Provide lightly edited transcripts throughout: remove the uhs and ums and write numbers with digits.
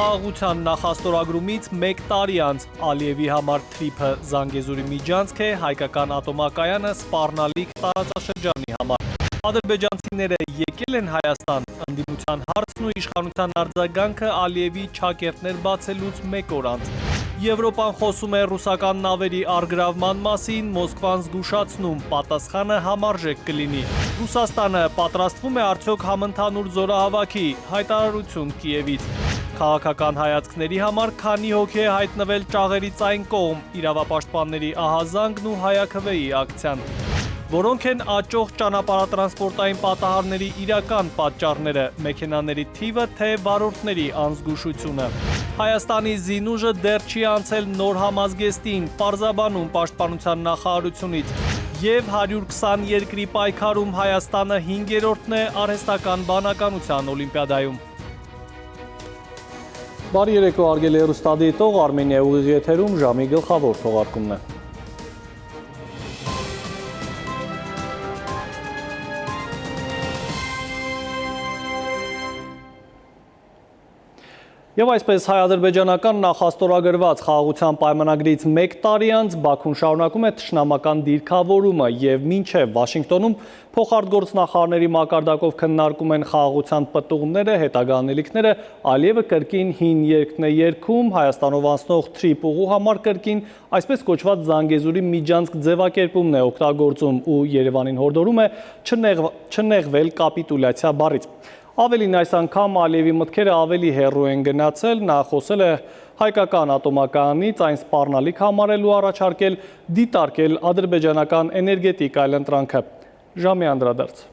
Խաղաղության նախաստորագրումից 1 տարի անց Ալիևի համար թրիփը Զանգեզուրի միջանցք է հայկական ատոմակայանը սպառնալիք տարածաշրջանի համար։ Ադրբեջանցիները եկել են Հայաստան, ընդդիմության հարցն ու իշխանության արձագանքը Ալիևի չակերտներ բացելուց 1 օր անց։ Եվրոպան խոսում է ռուսական նավերի առգրավման մասին, Մոսկվան զգուշացնում, պատասխանը համարժեք կլինի։ Ռուսաստանը պատրաստվում է արդյոք համընդհանուր զորահավաքի, հայտարարություն Կիևից։ Քաղաքական հայացքների համար քանի հոգի է հայտնվել ճաղերից այն կողմ, իրավապաշտպանների ահազանգն ու Հայաքվեի ակցիան։ Որոնք են աճող ճանապարհատրանսպորտային պատահարների իրական պատճառները, մեքենաների թիվը թե վարորդների անզգուշությունը։ Հայաստանի զինուժը դեռ չի անցել նոր համազգեստին, պարզաբանում պաշտպանության նախարարությունից։ Եվ 120 երկրի պայքարում Հայաստանը 5-րդն է արհեստական բանականության օլիմպիադայում։ Բարի երեկո, արգելի հեռուստադիտող, Արմենիա ուղիղ եթերում ժամի գլխավոր թողարկումն է։ Եվ այսպես հայ-ադրբեջանական նախաստորագրված խաղաղության պայմանագրից 1 տարի անց Բաքուն շարունակում է թշնամական դիրքավորումը և մինչև Վաշինգտոնում փոխարտգործնախարարների մակարդակով քննարկում են խաղաղության պտուղները, հետագա անելիքները, Ալիևը կրկին հին երգն է երգում, Հայաստանով անցնող թրիփ ուղու համար կրկին այսպես կոչված Զանգեզուրի միջանցք ձևակերպումն է օգտագործում ու Երևանին հորդորում է չնեղվել կապիտուլյացիա բառից։ Ավելին այս անգամ Ալիևի մտքերը ավելի հեռու են գնացել, նա խոսել է հայկական ատոմակայանից այն սպառնալիք համարել ու առաջարկել դիտարկել ադրբեջանական էներգետիկ այլընտրանքը։ Ժամի անդրադարձ։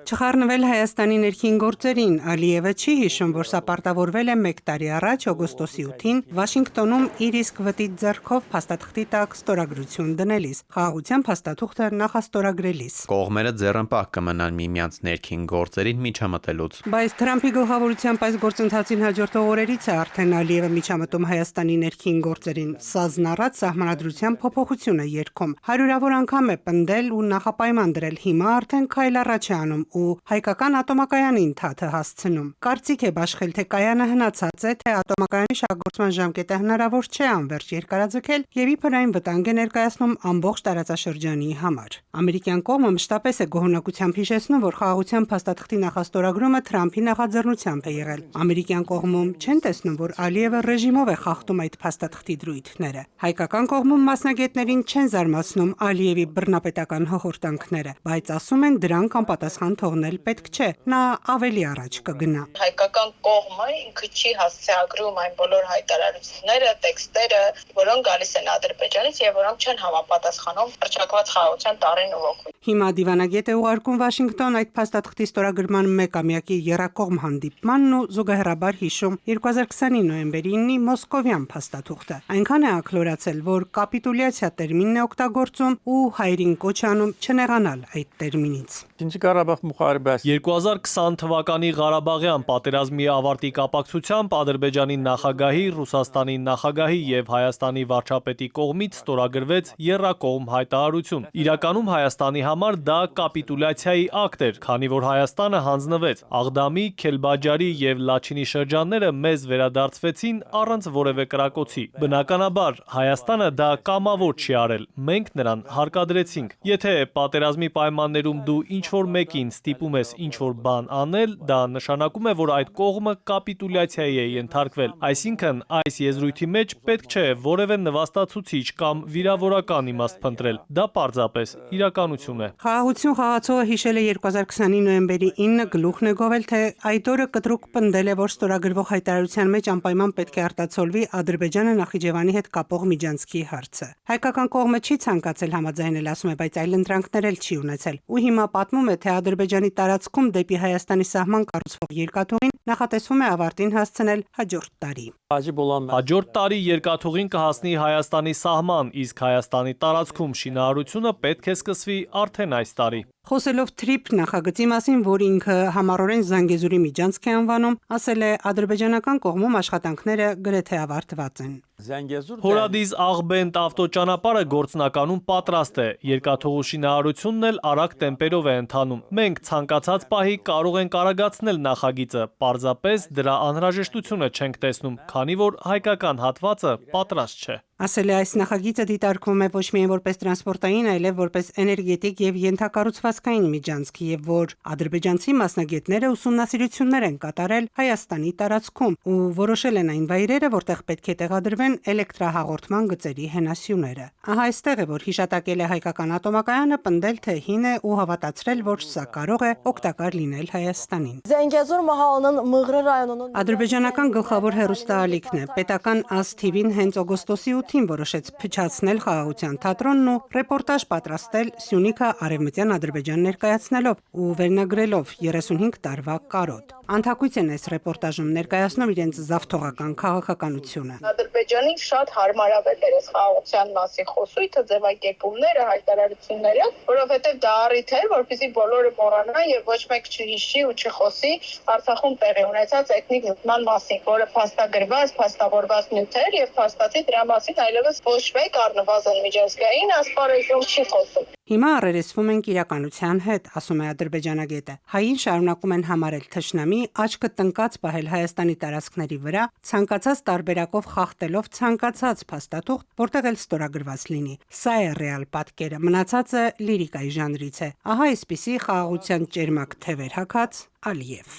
Չխառնվել Հայաստանի ներքին գործերին, Ալիևը չի հիշում, որ սա պարտավորվել է 1 տարի առաջ, օգոստոսի 8-ին, Վաշինգտոնում իր իսկ վտիտ ձեռքով փաստաթղթի տակ ստորագրություն դնելիս, խաղաղության փաստաթուղթը նախաստորագրելիս։ Կողմերը ձեռնպահ կմնան միմյանց ներքին գործերին միջամտելուց։ Բայց Թրամփի գլխավորությամբ այս գործընթացին հաջորդող օրերից է արդեն Ալիևը միջամտում Հայաստանի ներքին գործերին, սազնառած սահմանադրության փոփոխություն է երգում, հարյուրավոր անգամ է պնդել ու նախապայման դրել, հիմա արդեն քայլ առաջ է անում ու հայկական ատոմակայանին թաթը հասցնում։ Կարծիք է բաշխել, թե կայանը հնացած է, թե ատոմակայանի շահգործման ժամկետը հնարավոր չէ անվերջ երկարաձգել եւ իբր այն վտանգ է ներկայացնում ամբողջ տարածաշրջանի համար։ Ամերիկյան կողմը մշտապես է գոհունակությամբ հիշեցնում, որ խաղաղության փաստաթղթի նախաստորագրումը Թրամփի նախաձեռնությամբ է եղել։ Ամերիկյան կողմում չեն տեսնում, որ Ալիևը ռեժիմով է խախտում այդ փաստաթղթի դրույթները։ Հայկական կողմում մասնագետներին չեն զարմացնում Ալիևի բռնապետական հոխորտանքները, բայց ասում են դրանք անպատասխան թողնել պետք չէ, նա ավելի առաջ կգնա։ Հայկական կողմը ինքը չի հասցեագրում այն բոլոր հայտարարությունները, տեքստերը, որոնք գալիս են Ադրբեջանից եւ որոնք չեն համապատասխանում հռչակված խաղաղության տարին ու ոգուն։ Հիմա դիվանագետ է ուղարկում Վաշինգտոն այդ փաստաթղթի ստորագրման 1-ամյակի եռակողմ հանդիպմանն ու զուգահեռաբար հիշում 2020-ի նոյեմբերի 9-ի մոսկովյան փաստաթուղթը։ Այնքան է ակլորացել, որ կապիտուլյացիա տերմինն է օգտագործում ու հայրին կոչ անում չնեղանալ այդ տերմինից։ 2020 թվականի Ղարաբաղյան պատերազմի ավարտի կապակցությամբ Ադրբեջանի նախագահի, Ռուսաստանի նախագահի և Հայաստանի վարչապետի կողմից ստորագրվեց եռակողմ հայտարարություն։ Իրականում Հայաստանի համար դա կապիտուլյացիայի ակտ էր, քանի որ Հայաստանը հանձնվեց։ Աղդամի, Քելբաջարի և Լաչինի շրջանները մեզ վերադարձվեցին առանց որևէ կրակոցի։ Բնականաբար, Հայաստանը դա կամավոր չի արել, մենք նրան հարկադրեցինք։ Եթե պատերազմի պայմաններում դու ինչ-որ մեկին ստիպում ես ինչ-որ բան անել, դա նշանակում է, որ այդ կողմը կապիտուլյացիայի է ենթարկվել։ Այսինքն, այս եզրույթի մեջ պետք չէ որևէ նվաստացուցիչ կամ վիրավորական իմաստ փնտրել։ Դա պարզապես իրականություն է։ Խաղաղություն խաղացողը հիշել է 2020-ի նոյեմբերի 9-ը գլուխն է գովել, թե այդ օրը կտրուկ պնդել է, որ ստորագրվող հայտարարության մեջ անպայման պետք է արտացոլվի Ադրբեջանը Նախիջևանի հետ կապող միջանցքի հարցը։ Հայկական կողմը չի ցանկացել համաձայնել, ասում է, բայց այլընտրանքներ էլ չի ունեցել։ Ու հիմա պատմում է, թե Ադրբեջանի տարածքում դեպի Հայաստանի սահման կառուցվող երկաթուղին նախատեսվում է ավարտին հասցնել հաջորդ տարի։ Հաջորդ տարի երկաթուղին կհասնի Հայաստանի սահման, իսկ Հայաստանի տարածքում շինարարությունը պետք է սկսվի արդեն այս տարի։ Խոսելով թրիփ նախագծի մասին, որ ինքը համառորեն Զանգեզուրի միջանցք է անվանում, ասել է ադրբեջանական կողմում աշխատանքները գրեթե ավարտված են։ Հորադիս Աղբենտ ավտոճանապարհը գործնականում պատրաստ է, երկաթուղու շինարարությունն էլ արագ տեմպերով է ընթանում։ Մենք ցանկացած պահի կարող ենք արագացնել նախագիծը, պարզապես դրա անհրաժեշտությունը չենք տեսնում, քանի որ հայկական հատվածը պատրաստ չէ։ Ասել է, այս նախագիծը դիտարկվում է ոչ միայն որպես տրանսպորտային, այլև որպես էներգետիկ եւ ենթակառուցվածքային միջանցք, եւ որ ադրբեջանցի մասնագետները ուսումնասիրություններ են կատարել Հայաստանի տարածքում ու որոշել են այն վայրերը, որտեղ պետք է տեղադրվեն էլեկտրահաղորդման գծերի հենասյուները։ Ահա այստեղ է, որ հիշատակել է հայկական ատոմակայանը, պնդել, թե հին է ու հավատացրել, որ սա կարող է օգտակար լինել Հայաստանին։ Զենգեզուր մահալının Մղրի ռայոնının Ադրբեջանական գլխավոր հեռուստաալիքն է։ Պետական ASTV-ն հենց օգոստոսի 8-ին որոշեց փչացնել խաղաղության թատրոնն ու ռեպորտաժ պատրաստել Սյունիքը արևմտյան Ադրբեջան ներկայացնելով ու վերնագրելով 35 տարվա կարոտ։ Անթակույց են այս ռեպորտաժում ներկայացնում իրենց զավթողական քաղաքականությունը։ Ադրբեջանին շատ հարմարավետ էր այս խաղաղության մասին խոսույթը, ձևակերպումները, հայտարարությունները, որովհետև դա առիթ էր, որպեսզի բոլորը մոռանան եւ ոչ մեկ չհիշի ու չխոսի Արցախում տեղի ունեցած էթնիկ նյութման մասին, որը փաստագրված, փաստավորված նյութ էր եւ փաստացի դրա մասին այլևս ոչ մեկ առնվազն միջազգային ասպարեզում չի խոսում։ Հիմա առերեսվում ենք իրականության հետ, ասում է ադրբեջանագետը։ Հային շարունակում են համարել թշնամի, աչքը տնկած պահել Հայաստանի տարածքների վրա, ցանկացած տարբերակով խախտելով ցանկացած փաստաթուղթ, որտեղ էլ ստորագրված լինի։ Սա է ռեալ պատկերը, մնացածը լիրիկայի ժանրից է։ Ահա այսպիսի խաղաղության ճերմակ թևեր հագած Ալիև։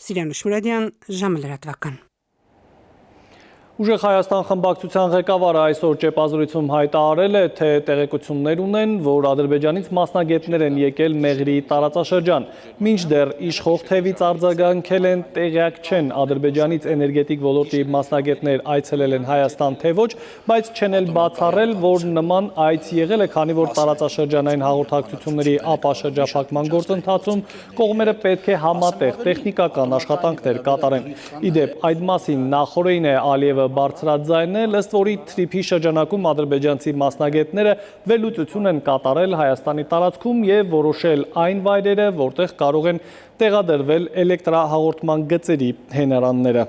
Սիրանուշ Մուրադյան, ժամը լրատվական։ Ուժեղ Հայաստան խմբակցության ղեկավարը այսօր ճեպազրույցում հայտարարել է, թե տեղեկություններ ունեն, որ Ադրբեջանից մասնագետներ են եկել Մեղրիի տարածաշրջան, մինչդեռ իշխող թևից արձագանքել են, տեղյակ չեն Ադրբեջանից էներգետիկ ոլորտի մասնագետներ այցելել են Հայաստան թե ոչ, բայց չեն էլ բացառել, որ նման այց եղել է, քանի որ տարածաշրջանային հաղորդակցությունների ապաշրջափակման գործընթացում կողմերը պետք է համատեղ տեխնիկական աշխատանքներ կատարեն։ Իդեպ, այդ մասին նախօրեին է Ալիևը բարձրաձայնել, ըստ որի թրիփի շրջանակում ադրբեջանցի մասնագետները վերլուծություն են կատարել Հայաստանի տարածքում եւ որոշել այն վայրերը, որտեղ կարող են տեղադրվել էլեկտրահաղորդման գծերի հենարանները։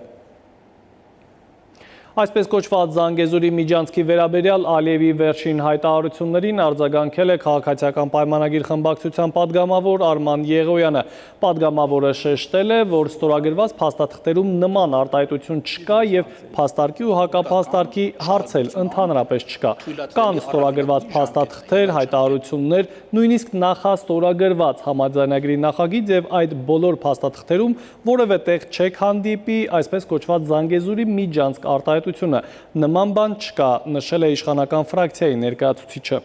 Այսպես կոչված Զանգեզուրի միջանցքի վերաբերյալ Ալիևի վերջին հայտարարություններին արձագանքել է քաղաքացիական պայմանագիր խմբակցության падգամավոր Արման Եղոյանը։ Падգամավորը շեշտել է, որ ստորագրված փաստաթղթերում նման արտահայտություն չկա եւ փաստարկի ու հակափաստարկի հարց էլ ընդհանրապես չկա։ Կան ստորագրված փաստաթղթեր, հայտարարություններ, նույնիսկ նախաստորագրված համաձայնագրի նախագիծ եւ այդ բոլոր փաստաթղթերում որևէ տեղ չեք հանդիպի այսպես կոչված Զանգեզուրի միջանցք արտահայտությունը։ Նման բան չկա, նշել է իշխանական ֆրակցիայի ներկայացուցիչը։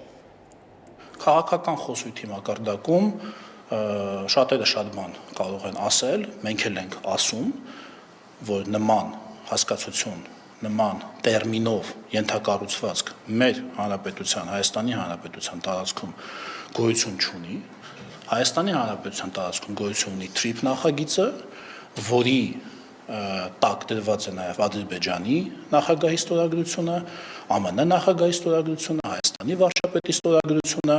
Քաղաքական խոսույթի մակարդակում շատերը շատ բան կարող են ասել, մենք էլ ենք ասում, որ նման հասկացություն, նման տերմինով ենթակառուցվածք մեր հանրապետության, Հայաստանի հանրապետության տարածքում գոյություն չունի։ Հայաստանի հանրապետության տարածքում գոյություն ունի TRIP նախագիծը, որի տակ դրված է նաև Ադրբեջանի նախագահի ստորագրությունը, ԱՄՆ նախագահի ստորագրությունը, Հայաստանի վարչապետի ստորագրությունը,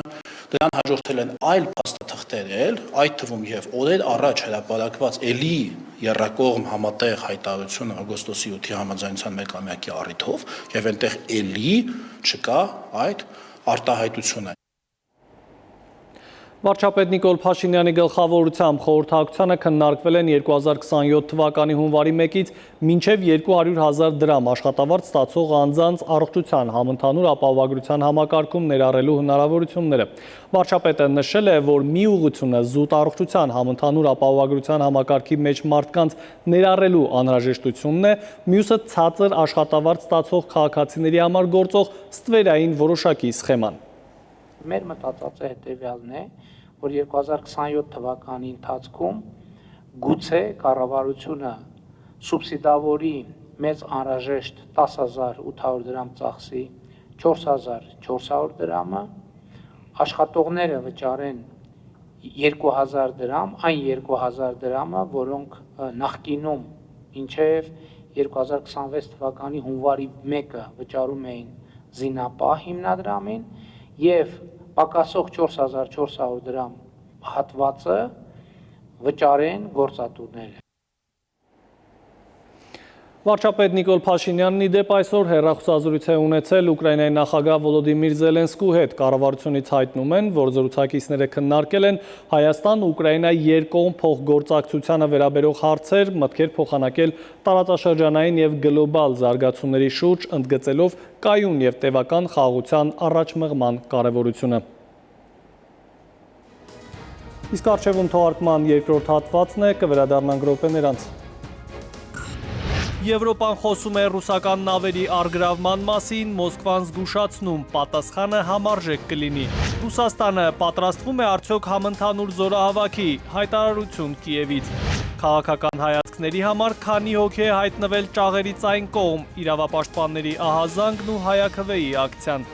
դրան հաջորդել են այլ փաստաթղթեր, այդ թվում եւ օրեր առաջ հրապարակված էլի երրակողմ համատեղ հայտարարությունը օգոստոսի 8-ի համաձայնության մեկամյակի առիթով եւ այնտեղ էլի չկա այդ արտահայտությունը։ Վարչապետ Նիկոլ Փաշինյանի գլխավորությամբ խորհրդակցությանը քննարկվել են 2027 թվականի հունվարի 1-ից մինչև 200,000 դրամ աշխատավարձ ստացող անձանց առողջության համընդհանուր ապահովագրության համակարգում ներառելու հնարավորությունները։ Վարչապետը նշել է, որ մի ուղղությունը զուտ առողջության համընդհանուր ապահովագրության համակարգի մեջ մարդկանց ներառելու անհրաժեշտությունն է, մյուսը ցածր աշխատավարձ ստացող քաղաքացիների համար գործող ստվերային որոշակի սխեման։ Մեր մտածածը հետևյալն է, որ 2027 թվականի ընթացքում գուցե կառավարությունը սուբսիդավորի մեծ անհրաժեշտ 10,800 դրամ ծախսի 4,400 դրամը, աշխատողները վճարեն 2,000 դրամ, այն 2,000 դրամը, որոնք նախկինում մինչև 2026 թվականի հունվարի 1-ը վճարում էին զինապահ հիմնադրամին եւ պակասող 4,400 դրամ հատվածը վճարեն գործատուները։ Վարչապետ Նիկոլ Փաշինյանն ի դեպ այսօր հեռախոսազրույց է ունեցել Ուկրաինայի նախագահ Վոլոդիմիր Զելենսկու հետ։ Կառավարությունից հայտնում են, որ զրուցակիցները քննարկել են Հայաստան-Ուկրաինայի երկկողմ փոխգործակցությանը վերաբերող հարցեր, մտքեր փոխանակել տարածաշրջանային եւ գլոբալ զարգացումների շուրջ, ընդգծելով կայուն եւ տևական խաղաղության առաջմղման կարեւորությունը։ Իսկ առջևում թողարկման երկրորդ հատվածն է, կվերադառնանք րոպեներ անց։ Եվրոպան խոսում է ռուսական նավերի առգրավման մասին, Մոսկվան զգուշացնում, պատասխանը համարժեք կլինի։ Ռուսաստանը պատրաստվում է արդյոք համընդհանուր զորահավաքի, հայտարարություն Կիևից։ Քաղաքական հայացքների համար քանի հոգի է հայտնվել ճաղերից այն կողմ, իրավապաշտպանների ահազանգն ու հայաքվեի ակցիան։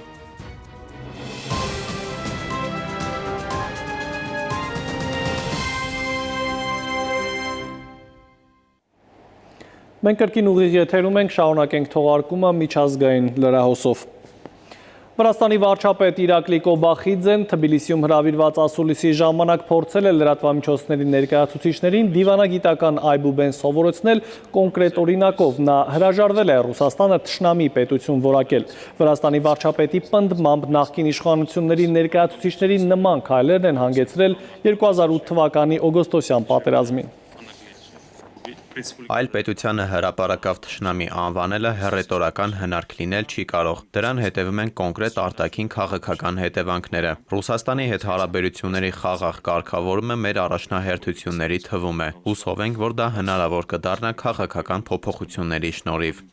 Մենք կրկին ուղիղ եթերում ենք, շարունակենք թողարկումը միջազգային լրահոսով։ Վրաստանի վարչապետ Իրակլի Կոբախիձեն Թբիլիսիում հրավիրված ասուլիսի ժամանակ փորձել է լրատվամիջոցների ներկայացուցիչներին դիվանագիտական այբուբեն սովորեցնել կոնկրետ օրինակով։ Նա հրաժարվել է Ռուսաստանը թշնամի պետություն որակել։ Վրաստանի վարչապետի պնդմամբ նախկին իշխանությունների ներկայացուցիչների նման քայլերն են հանգեցրել 2008 թվականի օգոստոսյան պատերազմին։ Այլ պետությանը հրապարակավ թշնամի անվանելը հեռետորական հնարք լինել չի կարող։ Դրան հետևում են կոնկրետ արտաքին քաղաքական հետևանքները։ Ռուսաստանի հետ հարաբերությունների խաղաղ կարգավորումը մեր առաջնահերթությունների թվում է։ Հուսով ենք, որ դա հնարավոր կդառնա քաղաքական փոփոխությունների շնորհիվ։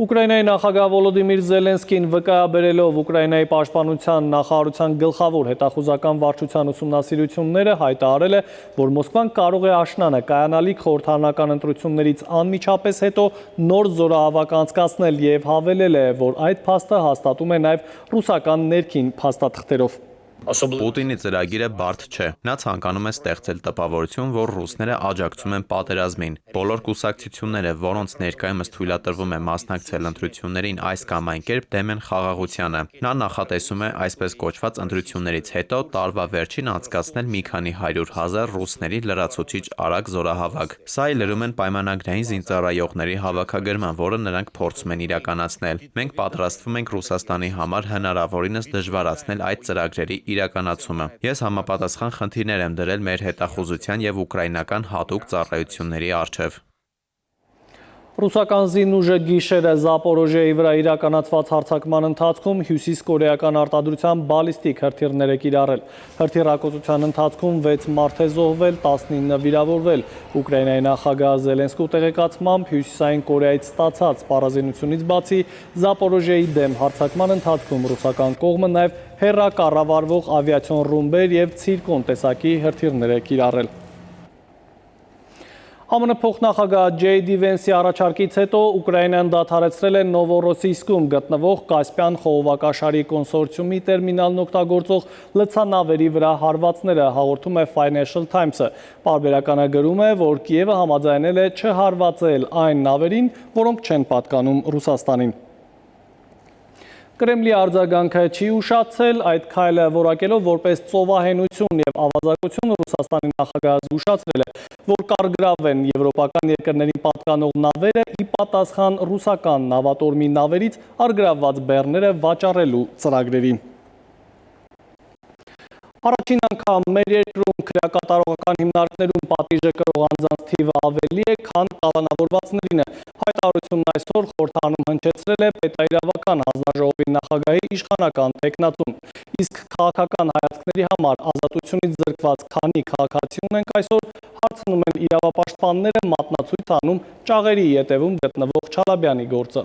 Ուկրաինայի նախագահ Վոլոդիմիր Զելենսկին վկայաբերելով Ուկրաինայի պաշտպանության նախարարության գլխավոր հետախուզական վարչության ուսումնասիրությունները հայտարարել է, որ Մոսկվան կարող է աշնանը կայանալիք խորհրդարանական ընտրություններից անմիջապես հետո նոր զորահավաք անցկացնել եւ հավելել է, որ այդ փաստը հաստատում է նաեւ ռուսական ներքին փաստաթղթերով։ Պուտինի ծրագիրը բարդ չէ։ Նա ցանկանում է ստեղծել տպավորություն, որ ռուսները աջակցում են պատերազմին։ Բոլոր կուսակցությունները, որոնց ներկայումս թույլատրվում է մասնակցել ընտրություններին այս կամ այն կերպ, դեմ են խաղաղությանը։ Նա նախատեսում է այսպես կոչված ընտրություններից հետո տարվա վերջին անցկացնել մի քանի 100,000 ռուսների լրացուցիչ արագ զորահավաք։ Սա լրում են պայմանագրային զինծառայողների հավաքագրման, որը նրանք փորձում են իրականացնել։ Մենք պատրաստվում ենք Ռուսաստանի համար հնարավորինս դժվարացնել այդ ծրագրերի իրականացումը։ Ես համապատասխան խնդիրներ եմ դրել մեր հետախուզության եւ ուկրաինական հատուկ ծառայությունների առջև։ Ռուսական զինուժը գիշերը Զապորոժիայի վրա իրականացված հարձակման ընթացքում հյուսիսկորեական արտադրության բալիստիկ հրթիռներ է կիրառել։ Հրթիռակոծության ընթացքում 6 մարդ է զոհվել, 19 վիրավորվել։ Ուկրաինայի նախագահ Զելենսկու տեղեկացմամբ Հյուսիսային Կորեայից ստացած պարազինությունից բացի Զապորոժիայի դեմ հարձակման ընթացքում ռուսական կողմը նաև հեռակառավարվող ավիացիոն ռումբեր եւ ցիրկոն տեսակի հրթիռներ է կիրառել։ ԱՄՆ փոխնախագահ Ջեյ Վենսի առաջարկից հետո Ուկրաինան դադարեցրել է Նովորոսիյսկում գտնվող Կասպյան խողովակաշարի կոնսորցիումի տերմինալն օգտագործող լցանավերի վրա հարվածները, հաղորդում է Financial Times-ը։ Պարբերականը գրում է, որ Կիևը համաձայնել է չհարվածել այն նավերին, որոնք չեն պատկանում Ռուսաստանին։ Կրեմլի արձագանքը չի ուշացել, այդ քայլը որակելով որպես ծովահենություն եւ ավազակություն Ռուսաստանի նախագահը զգուշացրել է, որ կարգրավեն եվրոպական երկրներին պատկանող նավերը ի պատասխան ռուսական նավատորմի նավերից արգրավված բեռները վաճառելու ծրագրերին։ Առաջին անգամ մեր երկրում քրեակատարողական հիմնարկներում պատիժը կրող անձանց թիվը ավելի է, քան կալանավորվածներինը։ Հայտարարությունն այսօր խորհրդարանում հնչեցրել է պետաիրավական հանձնաժողովի նախագահի իշխանական տեխնատուն։ Իսկ քաղաքական հայացքների համար ազատությունից զրկված քանի քաղաքացի ունենք այսօր, հարցնում են իրավապաշտպանները, մատնացույց անում ճաղերի ետևում գտնվող Չալաբյանի գործը։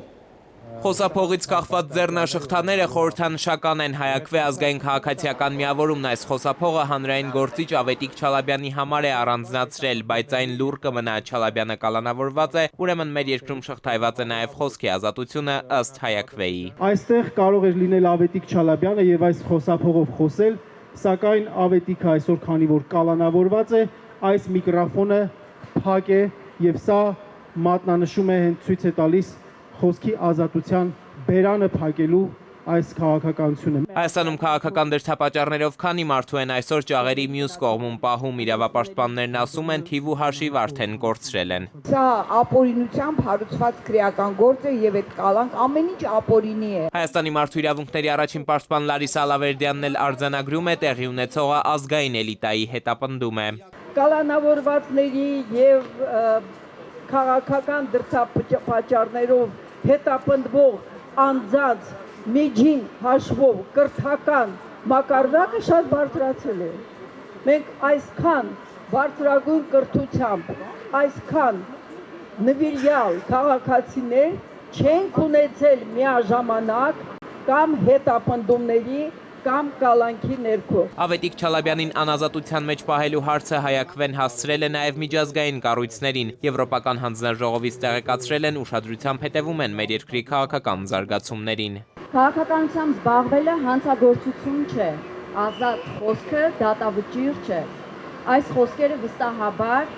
Խոսափողից կախված ձեռնաշղթաները խորհրդանշական են Հայաքվե ազգային քաղաքացիական միավորումն այս խոսափողը հանրային գործիչ Ավետիք Չալաբյանի համար է առանձնացրել, բայց այն լուր կմնա Չալաբյանը կալանավորված է, ուրեմն մեր երկրում շղթայված է նաև խոսքի ազատությունը ըստ Հայաքվեի։ Այստեղ կարող էր լինել Ավետիք Չալաբյանը եւ այս խոսափողով խոսել, սակայն Ավետիքը այսօր քանի որ կալանավորված է, այս միկրոֆոնը փակ է եւ սա մատնանշում է հենց ցույց է տալիս խոսքի ազատության բերանը փակելու այս քաղաքականությունը։ Հայաստանում քաղաքական դրդապատճառներով քանի մարդու են այսօր ճաղերի մյուս կողմում պահում, իրավապաշտպաններն ասում են թիվ ու հաշիվ արդեն կորցրել են։ Սա ապօրինությամբ հարուցված քրեական գործ է եւ այդ կալանք ամեն ինչ ապօրինի է։ Հայաստանի մարդու իրավունքների առաջին պաշտպան Լարիսա Ալավերդյանն էլ արձանագրում է տեղի ունեցողը ազգային էլիտայի հետապնդում է։ Կալանավորվածների եւ քաղաքական դրդապատճառներով հետապնդվող անձանց միջին հաշվով կրթական մակարդակը շատ բարձրացել է։ Մենք այսքան բարձրագույն կրթությամբ, այսքան նվիրյալ քաղաքացիներ չենք ունեցել միաժամանակ կամ հետապնդումների կամ կալանքի ներքո։ Ավետիք Չալաբյանին անազատության մեջ պահելու հարցը Հայաքվեն հասցրել է նաև միջազգային կառույցներին։ Եվրոպական հանձնաժողովից տեղեկացրել են ուշադրությամբ հետևում են մեր երկրի քաղաքական զարգացումներին։ Քաղաքականությամբ զբաղվելը հանցագործություն չէ, ազատ խոսքը դատավճիռ չէ։ Այս խոսքերը վստահաբար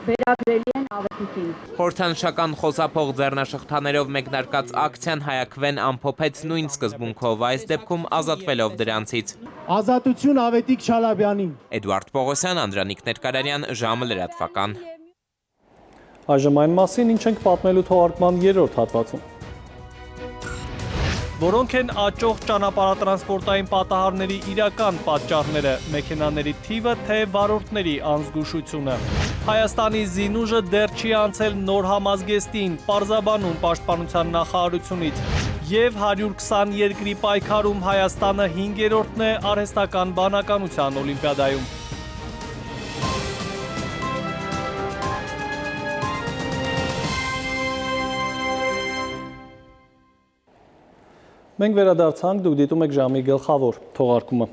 վերագրելի են ավետիքին։ Խորհրդանշական խոսափող ձեռնաշղթաներով մեկնարկած ակցիան Հայաքվեն ամփոփեց նույն սկզբունքով, այս դեպքում ազատվելով դրանցից։ Ազատություն Ավետիք Չալաբյանին։ Էդվարդ Պողոսյան, Անդրանիկ Ներկարարյան, ժամը լրատվական։ Այժմ այն մասին, ինչ ենք պատմելու թողարկման երրորդ հատվածում։ Որոնք են աճող ճանապարհատրանսպորտային պատահարների իրական պատճառները, մեքենաների թիվը, թե վարորդների անզգուշությունը։ Հայաստանի զինուժը դեռ չի անցել նոր համազգեստին, պարզաբանում պաշտպանության նախարարությունից, և 120 երկրի պայքարում Հայաստանը 5-րդն է արհեստական բանականության օլիմպիադայում։ Մենք վերադարձանք, դուք դիտում եք ժամի գլխավոր թողարկումը։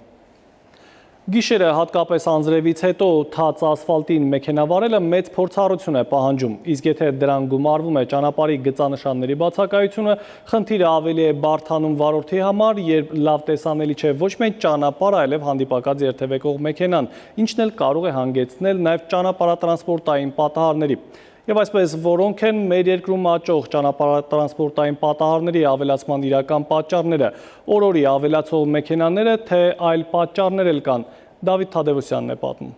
Գիշերը հատկապես անձրևից հետո թաց ասֆալտին մեքենա վարելը մեծ փորձառություն է պահանջում, իսկ եթե դրան գումարվում է ճանապարհի գծանշանների բացակայությունը, խնդիրը ավելի է բարդանում վարորդի համար, երբ լավ տեսանելի չէ ոչ միայն ճանապարհը, այլև հանդիպակաց երթևեկող մեքենան, ինչն էլ կարող է հանգեցնել նաև ճանապարհատրանսպորտային պատահարների։ Եվ այսպես, որոնք են մեր երկրում աճող ճանապարհատրանսպորտային պատահարների ավելացման իրական պատճառները, օր-օրի ավելացող մեքենաները, թե այլ պատճառներ էլ կան, Դավիթ Թադևոսյանն է պատմում։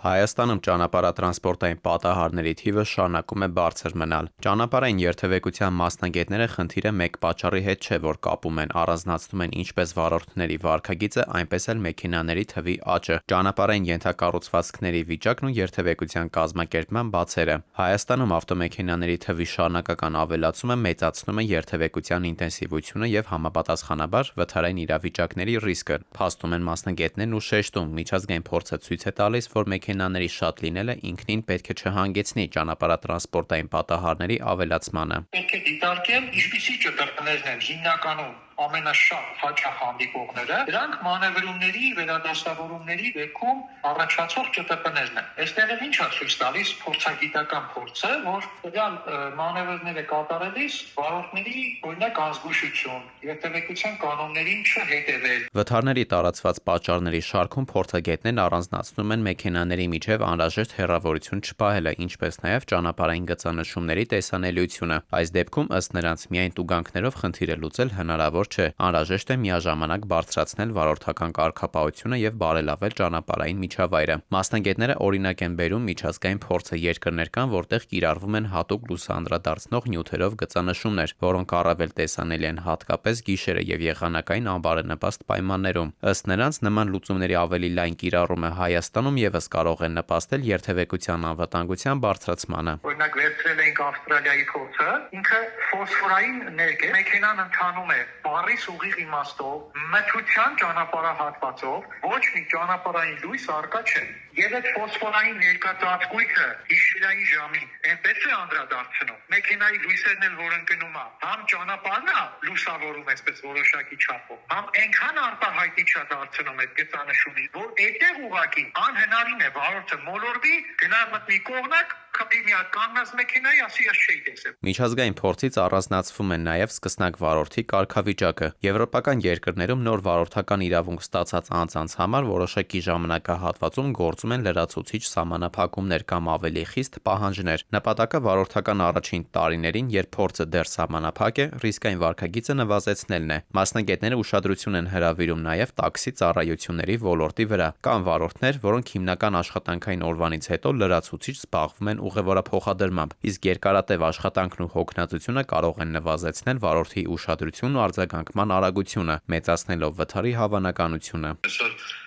Հայաստանում ճանապարհատրանսպորտային պատահարների թիվը շարունակում է բարձր մնալ։ Ճանապարհային երթևեկության մասնագետները խնդիրը մեկ պատճառի հետ չէ, որ կապում են, առանձնացնում են ինչպես վարորդների վարքագիծը, այնպես էլ մեքենաների թվի աճը, ճանապարհային ենթակառուցվածքների վիճակն ու երթևեկության կազմակերպման բացերը։ Հայաստանում ավտոմեքենաների թվի շարունակական ավելացումը մեծացնում է երթևեկության ինտենսիվությունը եւ համապատասխանաբար վթարային իրավիճակների ռիսկը, փաստում են մասնագետներն ու շեշտում, միջազգային փորձը ցույց է տալիս, որ մեքենաների շատ լինելը ինքնին պետք է չհանգեցնի ճանապարհատրանսպորտային պատահարների ավելացմանը։ Պետք է դիտարկել, ինչպիսի ճտրտներն են հիմնականում ամենաշատ հաճախ հանդիպողները, դրանք մանևրումների, վերադասավորումների դեպքում առաջացող ճտրտներն են։ Այստեղ ինչ է ցույց տալիս փորձագիտական փորձը, որ դրան մանևրները կատարելիս վարորդների օրինակ անզգուշություն, երթևեկության կանոններին չհետևել։ Վթարների տարածված պատճառների շարքում փորձագետներն առանձնացնում են մեքենաների միջև անհրաժեշտ հեռավորություն չպահելը, ինչպես նաև ճանապարհային գծանշումների տեսանելիությունը։ Այս դեպքում ըստ նրանց միայն տուգանքներով խնդիրը լուծել հնարավոր չէ, անհրաժեշտ է միաժամանակ բարձրացնել վարորդական կարգապահությունը եւ բարելավել ճանապարհային միջավայրը։ Մասնագետները օրինակ են բերում միջազգային փորձը, երկրներ կան, որտեղ կիրառվում են հատուկ լուսանդրադարձնող նյութերով գծանշումներ, որոնք առավել տեսանելի են հատկապես գիշերը եւ եղանակային անբարենպաստ պայմաններում։ Ըստ նրանց նման լուծումների ավելի լայն կիրառումը Հայաստանում եւս կարող է նպաստել երթևեկության անվտանգության բարձրացմանը։ Օրինակ վերցրել ենք Ավստրալիայի փորձը, ինքը ֆոսֆորային ներք է, մեքենան ընթանում է բարիս ուղիղ իմաստով, մթության ճանապարհահատվածով, ոչ մի ճանապարհային լույս առկա չէ։ Եվ այդ ֆոսֆորային ներկայացուցիքը գիշերային ժամին այնպես է անդրադարձնում։ Մեքենայի լույսերն էլ որ ընկնում է, համ ճանապարհն է լուսավորում այսպես որոշակի չափով, համ այնքան արտահայտիչ է դարձնում այդ գծանշումից, որ այդտեղ ուղղակի անհնարին է վարորդը մոլորվի, գնա մտնի կողնակ կանգնած մեքենայի, ասի ես չէի տեսել։ Միջազգային փորձից առանձնացվում է նաև սկսնակ վարորդի կարգավիճակը։ Եվրոպական երկրներում նոր վարորդական իրավունք ստացած անձանց համար որոշակի ժամանակահատվածում գործում են լրացուցիչ սահմանափակումներ կամ ավելի խիստ պահանջներ։ Նպատակը վարորդական առաջին տարիներին, երբ փորձը դեռ սահմանափակ է, ռիսկային վարքագիծը նվազեցնելն է։ Մասնագետները ուշադրություն են հրավիրում նաև տաքսի ծառայությունների ոլորտի վրա։ Կան վարորդներ, որոնք հիմնական աշխատանքային օրվանից հետո լրացուցիչ զբաղվում են ուղևորափոխադրմամբ, իսկ երկարատև աշխատանքն ու հոգնածությունը կարող են նվազեցնել վարորդի ուշադրությունն ու արձագանքման արագությունը, մեծացնելով վթարի հավանականությունը։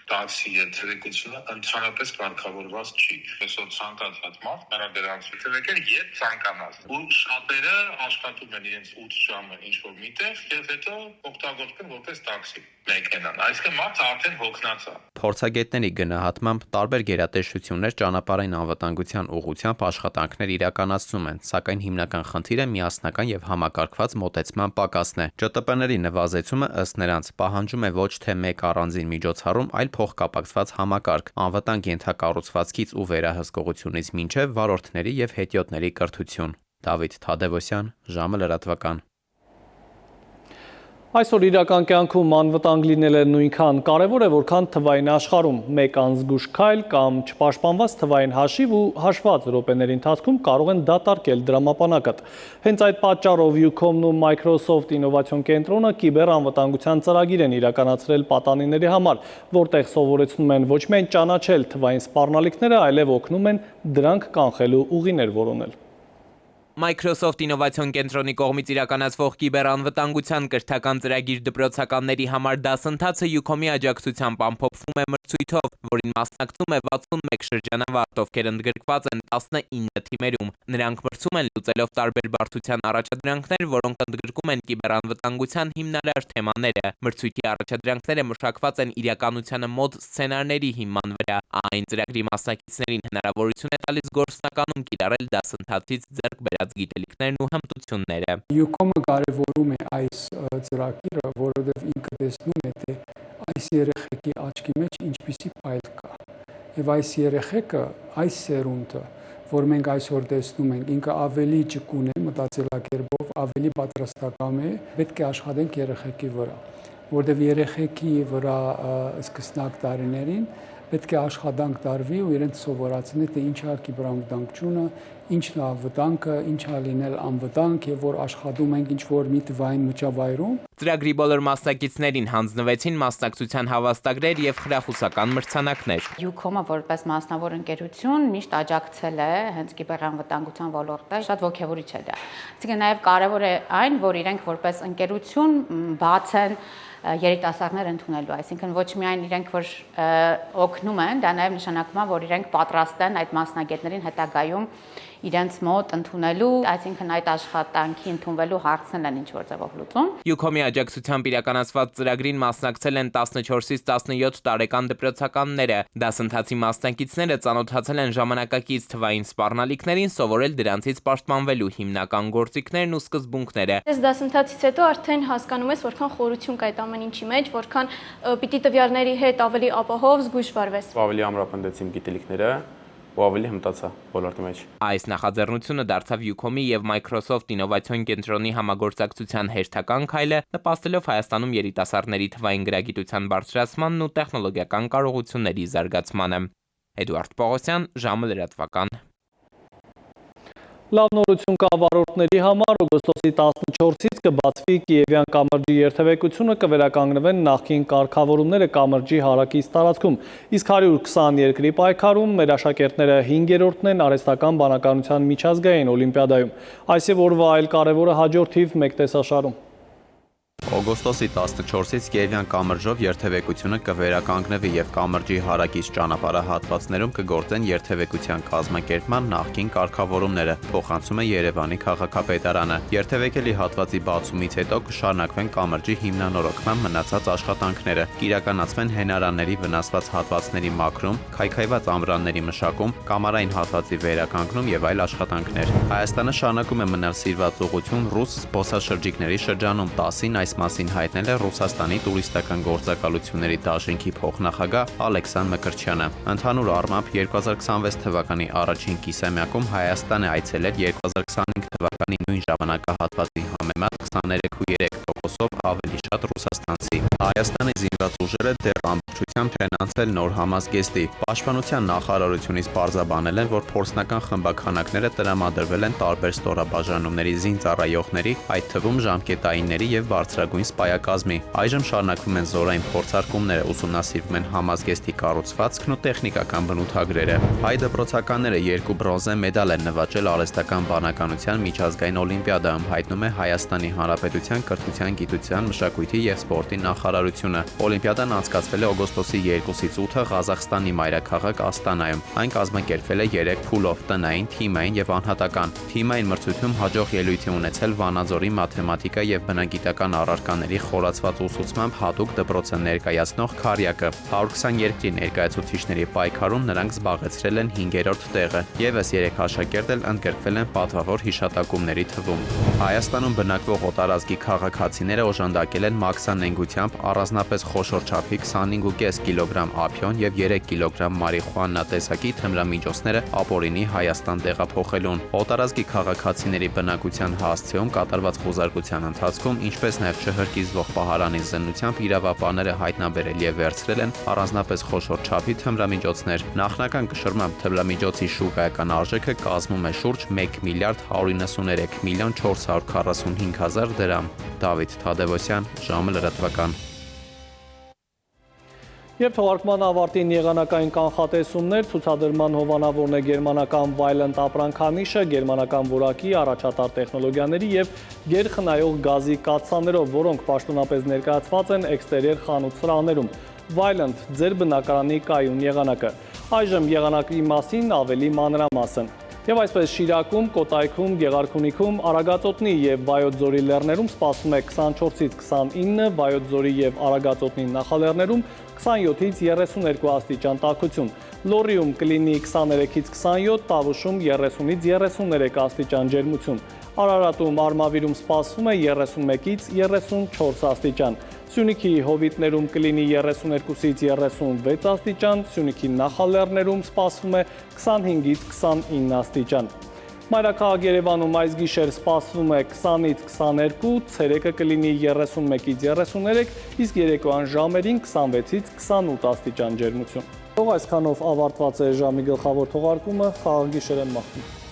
Տաքսի երթևեկությունը ընդհանրապես կարգավորված չի։ Այսօր ցանկացած մարդ կարող է դրանց եկել, երբ ցանկանաս։ Ու շատերը աշխատում են իրենց 8 ժամը ինչ-որ միտեղ եւ հետո օգտագործում որպես տաքսի մեքենան։ Այսինքն մարդը արդեն հոգնած է։ Փորձագետների գնահատմամբ տարբեր գերատեսչություններ ճանապարհային անվտանգության ուղղությամբ աշխատանքներ իրականացնում են, սակայն հիմնական խնդիրը միասնական եւ համակարգված մոտեցման պակասն է։ ՃՏՊ-ների նվազեցումը ըստ նրանց պահանջում է ոչ թե մեկ առանձին միջոցառում, այլ փոխկապակցված համակարգ, անվտանգ ենթակառուցվածքից ու վերահսկողությունից մինչև վարորդների եւ հետիոտների կրթություն։ Դավիթ Թադևոսյան, ժամը լրատվական։ Այսօր իրական կյանքում անվտանգ լինելը նույնքան կարևոր է, որքան թվային աշխարհում։ Մեկ անզգուշ քայլ կամ չպաշտպանված թվային հաշիվ ու հաշված րոպեների ընթացքում կարող են դատարկել դրամապանակդ։ Հենց այդ պատճառով Ucom-ն ու Microsoft ինովացիոն կենտրոնը կիբերանվտանգության ծրագիր են իրականացրել պատանիների համար, որտեղ սովորեցնում են ոչ միայն ճանաչել թվային սպառնալիքները, այլև օգնում են դրանք կանխելու ուղիներ որոնել։ Microsoft ինովացիոն կենտրոնի կողմից իրականացվող կիբերանվտանգության կրթական ծրագիր դպրոցականների համար դասընթացը Ucom-ի աջակցությամբ ամփոփվում է մրցույթով, որին մասնակցում է 61 շրջանավարտ, ովքեր ընդգրկված են 19 թիմերում։ Նրանք մրցում են լուծելով տարբեր բարդության առաջադրանքներ, որոնք ընդգրկում են կիբերանվտանգության հիմնարար թեմաները։ Մրցույթի առաջադրանքները մշակված են իրականությանը մոտ սցենարների հիման վրա։ Այն ծրագրի մասնակիցներին հնարավորություն է տալիս գործնականում կիրառել դասընթացից ձեռք բերած գիտելիքներն ու հմտությունները։ Ucom-ը կարևորում է այս ծրագիրը, որովհետև ինքը տեսնում է, թե այս երեխեքի աչքի մեջ ինչպիսի փայլ կա։ Եվ այս երեխեքը, այս սերունդը, որ մենք այսօր տեսնում ենք, ինքը ավելի ճկուն է մտածելակերպով, ավելի պատրաստական է, պետք է աշխատենք երեխեքի վրա, որովհետև երեխեքի վրա սկսնակ տարիներին պետք է աշխատանք տարվի ու իրենց սովորացնել, թե ինչ է կիբերանվտանգությունը, ինչն է վտանգը, ինչ է լինել անվտանգ եւ որ աշխատում ենք ինչ-որ մի թվային միջավայրում։ Ծրագրի բոլոր մասնակիցներին հանձնվեցին մասնակցության հավաստագրեր եւ խրախուսական մրցանակներ։ Ucom-ը որպես մասնավոր ընկերություն միշտ աջակցել է հենց կիբերանվտանգության ոլորտը, շատ ոգևորիչ է դա։ Այսինքն նաեւ կարեւոր է այն, որ իրենք որպես ընկերություն բաց են երիտասարդներ ընդունելու, այսինքն ոչ միայն իրենք որ օգնում են, դա նաև նշանակում է, որ իրենք պատրաստ են այդ մասնագետներին հետագայում իրենց մոտ ընդունելու, այսինքն այդ աշխատանքի ընդունվելու հարցն են ինչ-որ ձևով լուծում։ Ucom-ի աջակցությամբ իրականացված ծրագրին մասնակցել են 14-ից 17 տարեկան դպրոցականները։ Դասընթացի մասնակիցները ծանոթացել են ժամանակակից թվային սպառնալիքներին, սովորել դրանցից պաշտպանվելու հիմնական գործիքներն ու սկզբունքները։ Այս դասընթացից հետո արդեն հասկանում ես, որքան խորություն կա այդ ամեն ինչի մեջ, որքան պիտի տվյալների հետ ավելի ապահով զգույշ վարվես։ Ավելի ամրապնդեցի իմ գիտելիքները ու ավելի հմտացա ոլորտի մեջ։ Այս նախաձեռնությունը դարձավ Ucom-ի եւ Microsoft ինովացիոն կենտրոնի համագործակցության հերթական քայլը, նպաստելով Հայաստանում երիտասարդների թվային գրագիտության բարձրացմանն ու տեխնոլոգիական կարողությունների զարգացմանը։ Էդուարդ Պողոսյան, ժամը լրատվական։ Լավ նորություն կա վարորդների համար, օգոստոսի 14-ից կբացվի Կիևյան կամրջի երթևեկությունը, կվերականգնվեն նախկին կարգավորումները կամրջի հարակից տարածքում, իսկ 120 երկրի պայքարում մեր աշակերտները 5-րդն են արհեստական բանականության միջազգային օլիմպիադայում։ Այս եւ օրվա այլ կարևորը հաջորդ թիվ 1 տեսաշարում։ Օգոստոսի 14-ից Կիևյան կամրջով երթևեկությունը կվերականգնվի եւ կամրջի հարակից ճանապարհահատվածներում կգործեն երթևեկության կազմակերպման նախկին կարգավորումները, փոխանցում է Երևանի քաղաքապետարանը։ Երթևեկելի հատվածի բացումից հետո կշարունակվեն կամրջի հիմնանորոգման մնացած աշխատանքները, կիրականացվեն հենարանների վնասված հատվածների մաքրում, քայքայված ամրանների մշակում, կամարային հատվածի վերականգնում եւ այլ աշխատանքներ։ Հայաստանը շարունակում է մնալ սիրված ուղղություն ռուս զբոսաշրջիկների շրջանում 10-ին այս մասին հայտնել է Ռուսաստանի տուրիստական գործակալությունների դաշինքի փոխնախագահ Ալեքսան Մկրտչյանը։ Ընդհանուր առմամբ 2026 թվականի առաջին կիսամյակում Հայաստան է այցելել 2025 թվականի նույն ժամանակահատվածի համեմատ 23.3%-ով ավելի շատ ռուսաստանցի։ Հայաստանի զինված ուժերը դեռ ամբողջությամբ չեն անցել նոր համազգեստի։ Պաշտպանության նախարարությունից պարզաբանել են, որ փորձնական խմբաքանակները տրամադրվել են տարբեր ստորաբաժանումների զինծառայողների, այդ թվում ժամկետայինների եւ բարձրագույն սպայակազմի։ Այժմ շարունակվում են զորային փորձարկումները, ուսումնասիրվում են համազգեստի կառուցվածքն ու տեխնիկական բնութագրերը։ Հայ դպրոցականները 2 բրոնզե մեդալ են նվաճել արհեստական բանականության միջազգային օլիմպիադայում, հայտնում է Հայաստանի Հանրապետության կրթության, գիտության, մշակույթի եւ սպորտի նախարարությունը։ Օլիմպիադան անցկացվել է օգոստոսի 2-ից 8-ը Ղազախստանի մայրաքաղաք Աստանայում։ Այն կազմակերպվել է 3 փուլով՝ տնային, թիմային եւ անհատական։ Թիմային մրցույթում հաջող ելույթ է ունեցել Վանաձորի մաթեմատիկա եւ բնագիտական առարկաների խորացված ուսուցմամբ հատուկ դպրոցը ներկայացնող Քարյակը։ 120 երկրի ներկայացուցիչների պայքարում նրանք զբաղեցրել են 5-րդ տեղը։ Եվս 3 աշակերտ էլ ընդգրկվել են պատվավոր հիշատակումների թվում։ Հայաստանում բնակվող օտարազգի քաղաքացիները օժանդակել են մաքսանենգությամբ առանձնապես խոշոր չափի 25.5 կիլոգրամ ափիոն եւ 3 կիլոգրամ մարիխուանա տեսակի թմրամիջոցները ապօրինի Հայաստան տեղափոխելուն։ Օտարազգի քաղաքացիների բնակության հասցեում կատարված խոզարկության ընթացքում, ինչպես նաեւ չհրկիզվող պահարանի զննությամբ իրավապահները հայտնաբերել եւ վերցրել են առանձնապես խոշոր չափի թմրամիջոցներ։ Նախնական կշռմամբ թմրամիջոցի շուկայական արժեքը կազմում է շուրջ 1 միլիարդ 193 միլիոն 445 հազար դրամ։ Դավիթ Թադևոսյան, ժամը լրատվական։ Եվ թողարկման ավարտին եղանակային կանխատեսումներ, ցուցադրման հովանավորն է գերմանական Vaillant ապրանքանիշը, գերմանական որակի առաջատար տեխնոլոգիաների եւ գերխնայող գազի կաթսաներով, որոնք պաշտոնապես ներկայացված են էքստերիեր խանութ սրահներում։ Vaillant, ձեր բնակարանի կայուն եղանակը։ Այժմ եղանակի մասին ավելի մանրամասն։ Եվ այսպես Շիրակում, Կոտայքում, Գեղարքունիքում, Արագածոտնի եւ Վայոց ձորի լեռներում սպասվում է 24-ից 29, Վայոց ձորի եւ Արագածոտնի նախալեռներում 27-ից 32 աստիճան տաքություն։ Լոռիում կլինի 23-ից 27, Տավուշում 30-ից 33 աստիճան ջերմություն։ Արարատում, Արմավիրում սպասվում է 31-ից 34 աստիճան։ Սյունիքի հովիտներում կլինի 32-ից 36 աստիճան, Սյունիքի նախալեռներում սպասվում է 25-ից 29 աստիճան։ Մայրաքաղաք Երևանում այս գիշեր սպասվում է 20-ից 22, ցերեկը կլինի 31-ից 33, իսկ երեկոյան ժամերին 26-ից 28 աստիճան ջերմություն։ Այսքանով ավարտված է ժամի գլխավոր թողարկումը, խաղաղ գիշեր եմ մաղթում։